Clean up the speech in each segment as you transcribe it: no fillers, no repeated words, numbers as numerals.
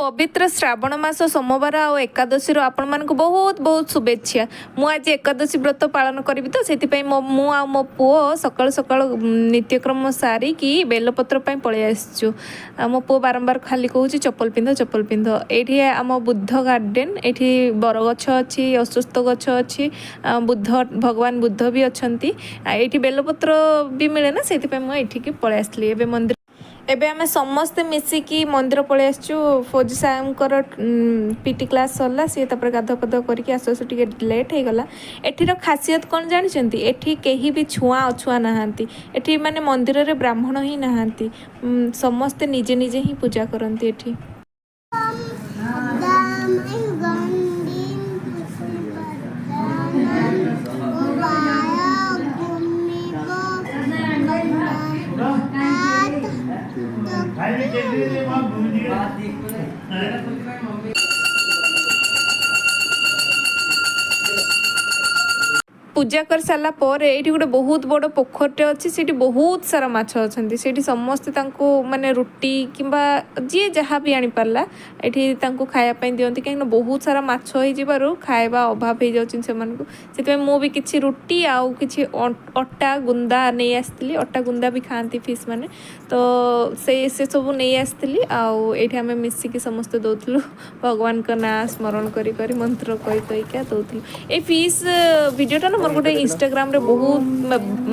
पवित्र श्रावण मास सोमवार आ एकादशी आपण मानक बहुत बहुत शुभेच्छा। मु आज एकादशी व्रत पालन करी तो से मु आ मो पुओ सकाल सकाल नित्यक्रम सारी कि बेलपत्र पलि आसचु। मो पुओ बारंबार खाली कहूँ चप्पल पिंध ये आम बुद्ध गार्डेन ये बरगछ अच्छी अश्वस्थ गछ अच्छी बुद्ध भगवान बुद्ध भी अच्छा ये बेलपत्र भी मिले ना से मुझे पलि आसली मंदिर। एबे आमे समस्ते मिसिकी मंदिर पलि आसचु। फौजी साहबकर पीटी क्लास सरला सी गाधुआ पाधुआ करके आसु आसु टिके लेट हो गला। एठीर खासियत कौन जानते एठी कहीं भी छुआ अछुआ नहांती। एठी माने मंदिर रे ब्राह्मण ही नहांती। समस्ते निजे निजे ही पूजा करती एठी। पूजा कर सारा पर ये गोटे बहुत बड़ पोखरटे अच्छी से बहुत सारा माछ अच्छा से समस्ते माने रुटी किंबा जी जहाँ भी आनी पारला ये खायापाई दिखती कहीं बहुत सारा माछ हो खाଇବା अभाव हो जाऊँ से मु भी किसी रुटी आउ कि अटा गुंदा नहीं आसती। अटा गुंदा भी खाती फिश माने तो से सब नहीं आसती आठ आम मिसिकी समस्ते दौलू भगवान का ना स्मरण करी करी मंत्र कही कहीका दौलू। ये फिश वीडियोटा ना मोर गोटे इंस्टाग्राम रे बहुत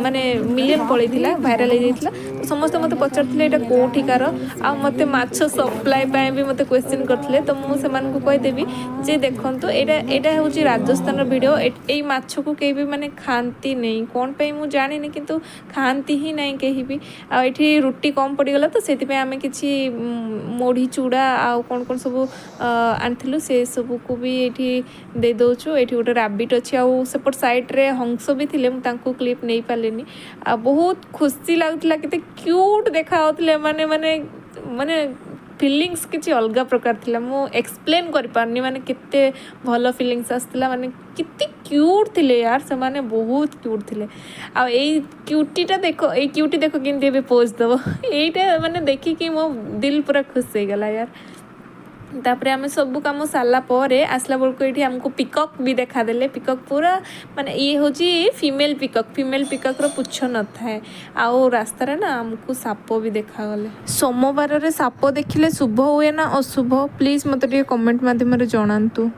माने मिलियन पलैला भाइराल हो जाता। तो समस्ते मत पचारे यहाँ कौटिकार आ मत माछ सप्लाई भी मत क्वेश्चन करते। तो मुझे कहीदेवी जे देखो यहाँ हूँ राजस्थान वीडियो यही माछ को कहीं भी माने खाती नहीं कौन पे मुझे जानी किंतु खाती ही नहीं कहीं भी। आठी रुटी कम पड़गला तो से आम कि मुढ़ी चूड़ा आउ कौन कौन सब आनी से सब को भी ये दे दौचु। ये गोटे राबिट अच्छी आउ सेपट साइड्रे हंस भी थे क्लिप नहीं पारे। बहुत खुशी लगुला के क्यूट देखा माने माने माने फिलिंग्स किसी अलग प्रकार थिला। मु एक्सप्लेन कर पारनी माने कितने भल फिलिंग्स आसला माने कितने क्यूट थिले यार से माने बहुत क्यूट थिले। आ ए क्यूटीटा देखो ए क्यूटी देखो किंतु पोज दबो एटा माने देखी कि मो दिल पूरा खुश हो गला यार। तापर आम सब कम सारा पर आसला बेलू ये आमको पिकक भी देखादेले। पिकक पूरा माने ये हूँ फीमेल पिकक पुछ न थाए। आउ रास्तार ना आमको साप भी देखागले। सोमवार साप देखिले शुभ हुए ना अशुभ प्लीज मत कमेंट माध्यम जनातु।